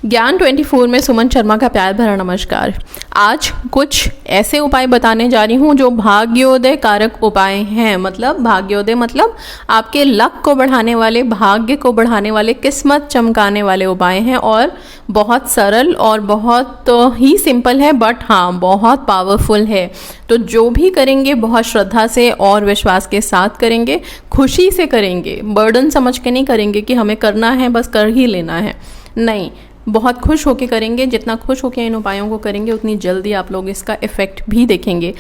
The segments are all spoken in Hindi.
ज्ञान 24 में सुमन शर्मा का प्यार भरा नमस्कार। आज कुछ ऐसे उपाय बताने जा रही हूँ जो भाग्योदय कारक उपाय हैं। मतलब भाग्योदय मतलब आपके लक को बढ़ाने वाले, भाग्य को बढ़ाने वाले, किस्मत चमकाने वाले उपाय हैं और बहुत सरल और बहुत ही सिंपल है, बट हाँ बहुत पावरफुल है। तो जो भी करेंगे बहुत श्रद्धा से और विश्वास के साथ करेंगे, खुशी से करेंगे, बर्डन समझ के नहीं करेंगे कि हमें करना है बस कर ही लेना है, नहीं, बहुत खुश होके करेंगे। जितना खुश होके इन उपायों को करेंगे उतनी जल्दी आप लोग इसका इफ़ेक्ट भी देखेंगे।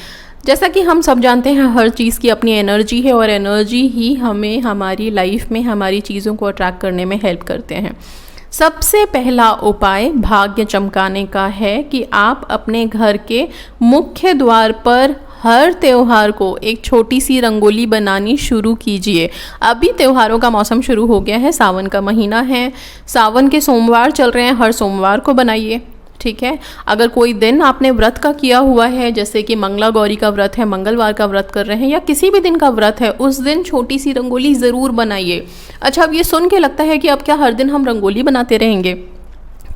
जैसा कि हम सब जानते हैं हर चीज़ की अपनी एनर्जी है और एनर्जी ही हमें हमारी लाइफ में हमारी चीज़ों को अट्रैक्ट करने में हेल्प करते हैं। सबसे पहला उपाय भाग्य चमकाने का है कि आप अपने घर के मुख्य द्वार पर हर त्योहार को एक छोटी सी रंगोली बनानी शुरू कीजिए। अभी त्योहारों का मौसम शुरू हो गया है, सावन का महीना है, सावन के सोमवार चल रहे हैं, हर सोमवार को बनाइए, ठीक है। अगर कोई दिन आपने व्रत का किया हुआ है, जैसे कि मंगला गौरी का व्रत है, मंगलवार का व्रत कर रहे हैं या किसी भी दिन का व्रत है, उस दिन छोटी सी रंगोली ज़रूर बनाइए। अच्छा, अब ये सुन के लगता है कि अब क्या हर दिन हम रंगोली बनाते रहेंगे?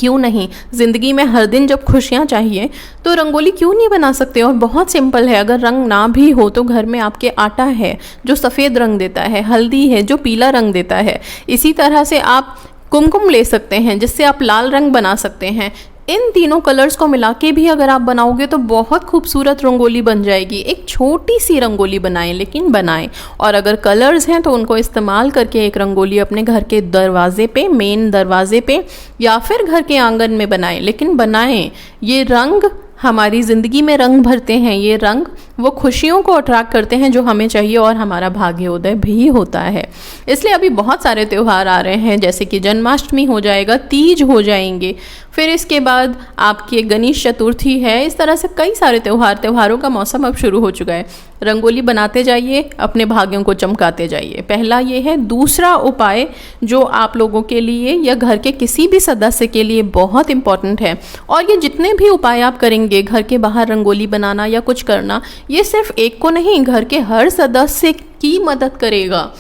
क्यों नहीं, ज़िंदगी में हर दिन जब खुशियाँ चाहिए तो रंगोली क्यों नहीं बना सकते। और बहुत सिंपल है, अगर रंग ना भी हो तो घर में आपके आटा है जो सफ़ेद रंग देता है, हल्दी है जो पीला रंग देता है, इसी तरह से आप कुमकुम ले सकते हैं जिससे आप लाल रंग बना सकते हैं। इन तीनों कलर्स को मिला के भी अगर आप बनाओगे तो बहुत खूबसूरत रंगोली बन जाएगी। एक छोटी सी रंगोली बनाएं, लेकिन बनाएं। और अगर कलर्स हैं तो उनको इस्तेमाल करके एक रंगोली अपने घर के दरवाजे पे, मेन दरवाजे पे या फिर घर के आंगन में बनाएं, लेकिन बनाएं। ये रंग हमारी ज़िंदगी में रंग भरते हैं, ये रंग वो खुशियों को अट्रैक्ट करते हैं जो हमें चाहिए और हमारा भाग्योदय भी होता है। इसलिए अभी बहुत सारे त्यौहार आ रहे हैं, जैसे कि जन्माष्टमी हो जाएगा, तीज हो जाएंगे, फिर इसके बाद आपकी गणेश चतुर्थी है। इस तरह से कई सारे त्योहारों का मौसम अब शुरू हो चुका है। रंगोली बनाते जाइए, अपने भाग्यों को चमकाते जाइए। पहला ये है। दूसरा उपाय जो आप लोगों के लिए या घर के किसी भी सदस्य के लिए बहुत इम्पॉर्टेंट है, और ये जितने भी उपाय आप करेंगे, घर के बाहर रंगोली बनाना या कुछ करना, ये सिर्फ एक को नहीं, घर के हर सदस्य की मदद करेगा।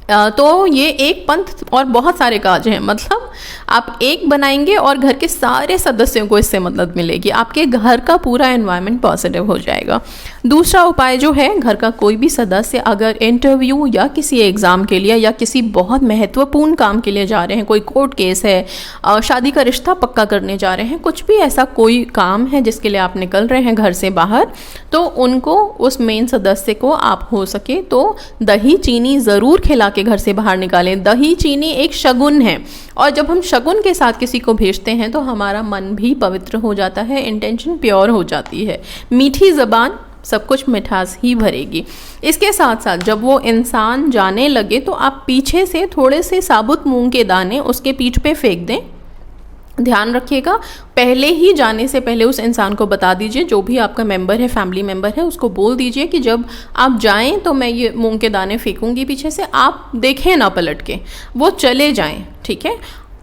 तो ये एक पंथ और बहुत सारे काज हैं। मतलब आप एक बनाएंगे और घर के सारे सदस्यों को इससे मदद मिलेगी, आपके घर का पूरा एनवायरनमेंट पॉजिटिव हो जाएगा। दूसरा उपाय जो है, घर का कोई भी सदस्य अगर इंटरव्यू या किसी एग्ज़ाम के लिए या किसी बहुत महत्वपूर्ण काम के लिए जा रहे हैं, कोई कोर्ट केस है, शादी का रिश्ता पक्का करने जा रहे हैं, कुछ भी ऐसा कोई काम है जिसके लिए आप निकल रहे हैं घर से बाहर, तो उनको, उस मेन सदस्य को आप हो सके तो दही चीनी ज़रूर खिला के घर से बाहर निकालें। दही चीनी एक शगुन है और जब हम शगुन के साथ किसी को भेजते हैं तो हमारा मन भी पवित्र हो जाता है, इंटेंशन प्योर हो जाती है। मीठी ज़बान सब कुछ मिठास ही भरेगी। इसके साथ साथ जब वो इंसान जाने लगे तो आप पीछे से थोड़े से साबुत मूंग के दाने उसके पीठ पे फेंक दें। ध्यान रखिएगा, पहले ही जाने से पहले उस इंसान को बता दीजिए, जो भी आपका मेंबर है, फैमिली मेंबर है, उसको बोल दीजिए कि जब आप जाएं तो मैं ये मूंग के दाने फेंकूंगी पीछे से, आप देखें ना पलट के, वो चले जाएं, ठीक है।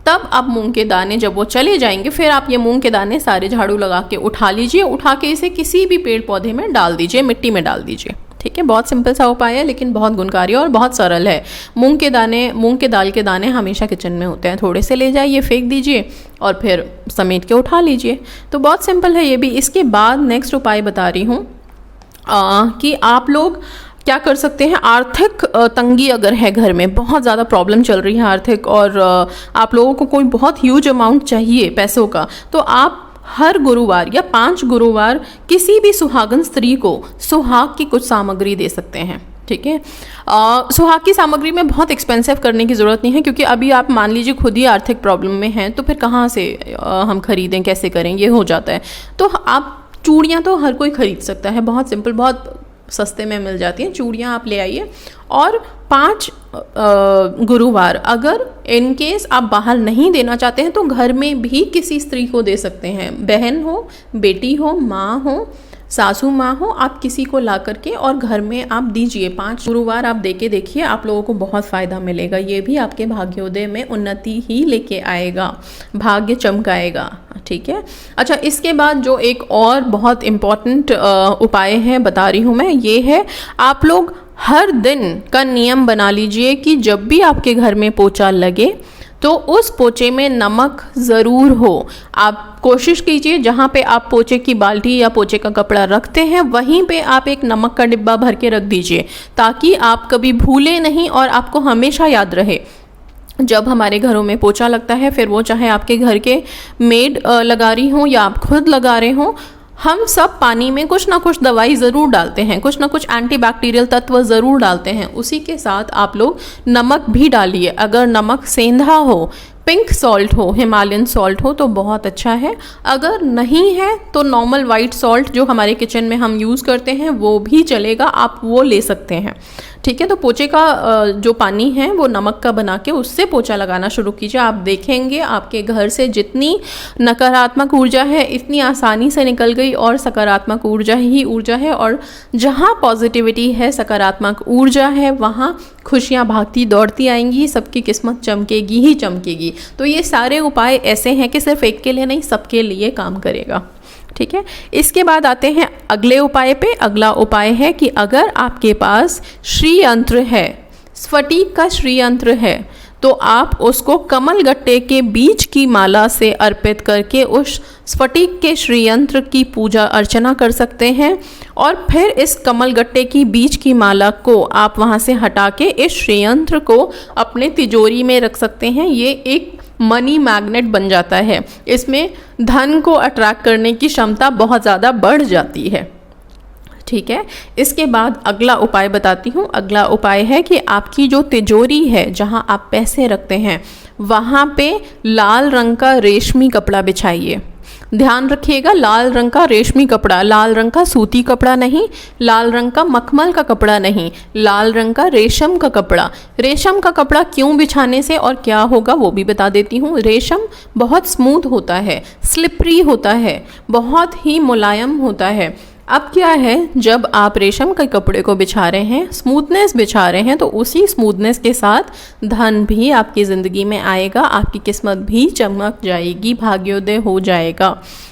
तब आप मूंग के दाने, जब वो चले जाएंगे, फिर आप ये मूंग के दाने सारे झाड़ू लगा के उठा लीजिए, उठा के इसे किसी भी पेड़ पौधे में डाल दीजिए, मिट्टी में डाल दीजिए, ठीक है। बहुत सिंपल सा उपाय है लेकिन बहुत गुणकारी और बहुत सरल है। मूंग के दाल के दाने हमेशा किचन में होते हैं, थोड़े से ले जाइए, फेंक दीजिए और फिर समेट के उठा लीजिए। तो बहुत सिंपल है ये भी। इसके बाद नेक्स्ट उपाय बता रही हूँ कि आप लोग क्या कर सकते हैं। आर्थिक तंगी अगर है, घर में बहुत ज़्यादा प्रॉब्लम चल रही है आर्थिक, और आप लोगों को कोई बहुत ह्यूज अमाउंट चाहिए पैसों का, तो आप हर गुरुवार या 5 गुरुवार किसी भी सुहागन स्त्री को सुहाग की कुछ सामग्री दे सकते हैं, ठीक है। सुहाग की सामग्री में बहुत एक्सपेंसिव करने की ज़रूरत नहीं है, क्योंकि अभी आप मान लीजिए खुद ही आर्थिक प्रॉब्लम में हैं, तो फिर कहाँ से हम खरीदें, कैसे करें, ये हो जाता है। तो आप चूड़ियाँ तो हर कोई खरीद सकता है, बहुत सिंपल, बहुत सस्ते में मिल जाती हैं चूड़ियाँ, आप ले आइए। और 5 गुरुवार अगर इन केस आप बाहर नहीं देना चाहते हैं तो घर में भी किसी स्त्री को दे सकते हैं, बहन हो, बेटी हो, माँ हो, सासू माँ हो, आप किसी को ला करके और घर में आप दीजिए। 5 गुरुवार आप दे के देखिए, आप लोगों को बहुत फ़ायदा मिलेगा। ये भी आपके भाग्योदय में उन्नति ही लेके आएगा, भाग्य चमकाएगा, ठीक है। अच्छा, इसके बाद जो एक और बहुत इम्पॉर्टेंट उपाय है बता रही हूँ मैं, ये है आप लोग हर दिन का नियम बना लीजिए कि जब भी आपके घर में पोछा लगे तो उस पोचे में नमक ज़रूर हो। आप कोशिश कीजिए जहाँ पे आप पोचे की बाल्टी या पोचे का कपड़ा रखते हैं वहीं पे आप एक नमक का डिब्बा भर के रख दीजिए, ताकि आप कभी भूले नहीं और आपको हमेशा याद रहे। जब हमारे घरों में पोछा लगता है, फिर वो चाहे आपके घर के मेड लगा रही हो या आप खुद लगा रहे हो, हम सब पानी में कुछ ना कुछ दवाई ज़रूर डालते हैं, कुछ ना कुछ एंटीबैक्टीरियल तत्व ज़रूर डालते हैं। उसी के साथ आप लोग नमक भी डालिए। अगर नमक सेंधा हो, पिंक सॉल्ट हो, हिमालयन सॉल्ट हो तो बहुत अच्छा है। अगर नहीं है तो नॉर्मल वाइट सॉल्ट जो हमारे किचन में हम यूज़ करते हैं वो भी चलेगा, आप वो ले सकते हैं। ठीक है, तो पोछे का जो पानी है वो नमक का बना के उससे पोछा लगाना शुरू कीजिए। आप देखेंगे आपके घर से जितनी नकारात्मक ऊर्जा है इतनी आसानी से निकल गई और सकारात्मक ऊर्जा ही ऊर्जा है। और जहाँ पॉजिटिविटी है, सकारात्मक ऊर्जा है, वहाँ खुशियाँ भागती दौड़ती आएंगी, सबकी किस्मत चमकेगी ही चमकेगी। तो ये सारे उपाय ऐसे हैं कि सिर्फ एक के लिए नहीं, सबके लिए काम करेगा। ठीक है, इसके बाद आते हैं अगले उपाय पे। अगला उपाय है कि अगर आपके पास श्री यंत्र है, स्फटिक का श्री यंत्र है, तो आप उसको कमल गट्टे के बीज की माला से अर्पित करके उस स्फटिक के श्री यंत्र की पूजा अर्चना कर सकते हैं। और फिर इस कमल गट्टे की बीज की माला को आप वहाँ से हटा के इस श्री यंत्र को अपने तिजोरी में रख सकते हैं। ये एक मनी मैग्नेट बन जाता है, इसमें धन को अट्रैक्ट करने की क्षमता बहुत ज़्यादा बढ़ जाती है। ठीक है, इसके बाद अगला उपाय बताती हूँ। अगला उपाय है कि आपकी जो तिजोरी है, जहाँ आप पैसे रखते हैं, वहाँ पे लाल रंग का रेशमी कपड़ा बिछाइए। ध्यान रखिएगा, लाल रंग का रेशमी कपड़ा, लाल रंग का सूती कपड़ा नहीं, लाल रंग का मखमल का कपड़ा नहीं, लाल रंग का रेशम का कपड़ा। रेशम का कपड़ा क्यों बिछाने से और क्या होगा वो भी बता देती हूँ। रेशम बहुत स्मूथ होता है, स्लिपरी होता है, बहुत ही मुलायम होता है। अब क्या है, जब आप रेशम के कपड़े को बिछा रहे हैं, स्मूथनेस बिछा रहे हैं, तो उसी स्मूथनेस के साथ धन भी आपकी ज़िंदगी में आएगा, आपकी किस्मत भी चमक जाएगी, भाग्योदय हो जाएगा।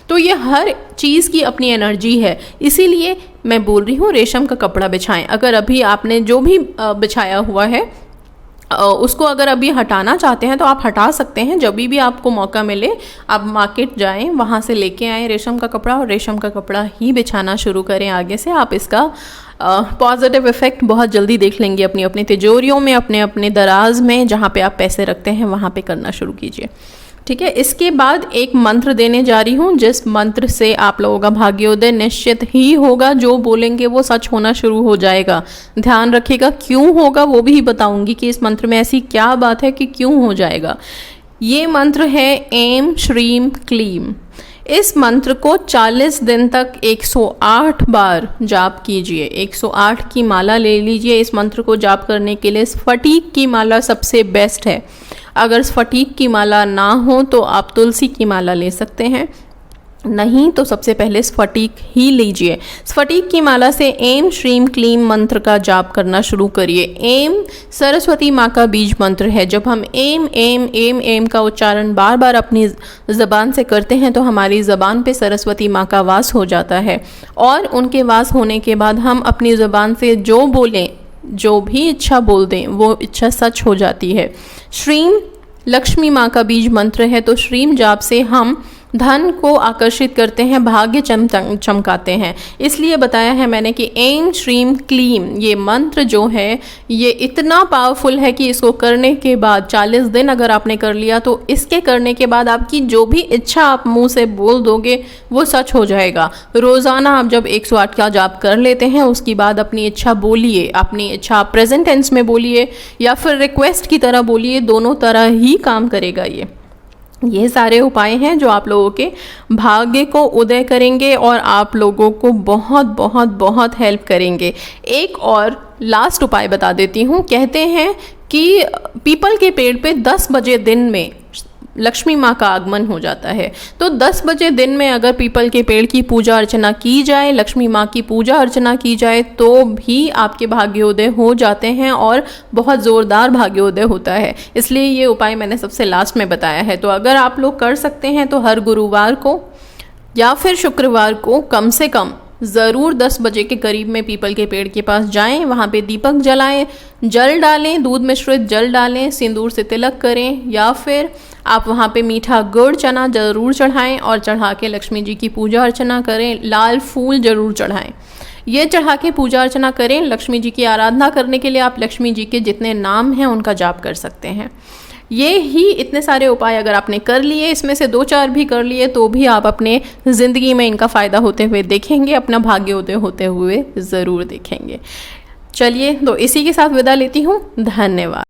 तो ये हर चीज़ की अपनी एनर्जी है, इसीलिए मैं बोल रही हूँ रेशम का कपड़ा बिछाएं। अगर अभी आपने जो भी बिछाया हुआ है उसको अगर अभी हटाना चाहते हैं तो आप हटा सकते हैं। जब भी आपको मौका मिले आप मार्केट जाएं, वहाँ से लेके आएँ रेशम का कपड़ा और रेशम का कपड़ा ही बिछाना शुरू करें। आगे से आप इसका पॉजिटिव इफ़ेक्ट बहुत जल्दी देख लेंगे अपनी अपनी तिजोरियों में, अपने अपने दराज में, जहाँ पे आप पैसे रखते हैं वहाँ पे करना शुरू कीजिए। ठीक है, इसके बाद एक मंत्र देने जा रही हूँ, जिस मंत्र से आप लोगों का भाग्योदय निश्चित ही होगा। जो बोलेंगे वो सच होना शुरू हो जाएगा। ध्यान रखिएगा, क्यों होगा वो भी बताऊंगी कि इस मंत्र में ऐसी क्या बात है कि क्यों हो जाएगा। ये मंत्र है ऐं श्रीं क्लीं। इस मंत्र को 40 दिन तक 108 बार जाप कीजिए। 108 की माला ले लीजिए। इस मंत्र को जाप करने के लिए स्फटिक की माला सबसे बेस्ट है। अगर स्फटिक की माला ना हो तो आप तुलसी की माला ले सकते हैं, नहीं तो सबसे पहले स्फटिक ही लीजिए। स्फटिक की माला से ऐं श्रीं क्लीं मंत्र का जाप करना शुरू करिए। ऐं सरस्वती माँ का बीज मंत्र है। जब हम ऐं ऐं ऐं ऐं का उच्चारण बार बार अपनी ज़बान से करते हैं तो हमारी ज़बान पे सरस्वती माँ का वास हो जाता है, और उनके वास होने के बाद हम अपनी ज़बान से जो बोलें, जो भी इच्छा बोल दें, वो इच्छा सच हो जाती है। श्रीं लक्ष्मी माँ का बीज मंत्र है, तो श्रीं जाप से हम धन को आकर्षित करते हैं, भाग्य चमकाते हैं। इसलिए बताया है मैंने कि ऐं श्रीं क्लीं ये मंत्र जो है ये इतना पावरफुल है कि इसको करने के बाद 40 दिन अगर आपने कर लिया तो इसके करने के बाद आपकी जो भी इच्छा आप मुंह से बोल दोगे वो सच हो जाएगा। रोज़ाना आप जब 108 का जाप कर लेते हैं उसके बाद अपनी इच्छा बोलिए। अपनी इच्छा प्रेजेंट टेंस में बोलिए या फिर रिक्वेस्ट की तरह बोलिए, दोनों तरह ही काम करेगा। ये सारे उपाय हैं जो आप लोगों के भाग्य को उदय करेंगे और आप लोगों को बहुत बहुत बहुत हेल्प करेंगे। एक और लास्ट उपाय बता देती हूँ। कहते हैं कि पीपल के पेड़ पे 10 बजे दिन में लक्ष्मी माँ का आगमन हो जाता है। तो 10 बजे दिन में अगर पीपल के पेड़ की पूजा अर्चना की जाए, लक्ष्मी माँ की पूजा अर्चना की जाए, तो भी आपके भाग्योदय हो जाते हैं और बहुत ज़ोरदार भाग्योदय होता है। इसलिए ये उपाय मैंने सबसे लास्ट में बताया है। तो अगर आप लोग कर सकते हैं तो हर गुरुवार को या फिर शुक्रवार को कम से कम ज़रूर 10 बजे के करीब में पीपल के पेड़ के पास जाएं, वहाँ पे दीपक जलाएं, जल डालें, दूध मिश्रित जल डालें, सिंदूर से तिलक करें, या फिर आप वहाँ पे मीठा गुड़ चना ज़रूर चढ़ाएं और चढ़ा के लक्ष्मी जी की पूजा अर्चना करें। लाल फूल ज़रूर चढ़ाएं। ये चढ़ा के पूजा अर्चना करें। लक्ष्मी जी की आराधना करने के लिए आप लक्ष्मी जी के जितने नाम हैं उनका जाप कर सकते हैं। ये ही इतने सारे उपाय अगर आपने कर लिए, इसमें से 2-4 भी कर लिए, तो भी आप अपने ज़िंदगी में इनका फ़ायदा होते हुए देखेंगे, अपना भाग्योदय होते हुए ज़रूर देखेंगे। चलिए, तो इसी के साथ विदा लेती हूँ। धन्यवाद।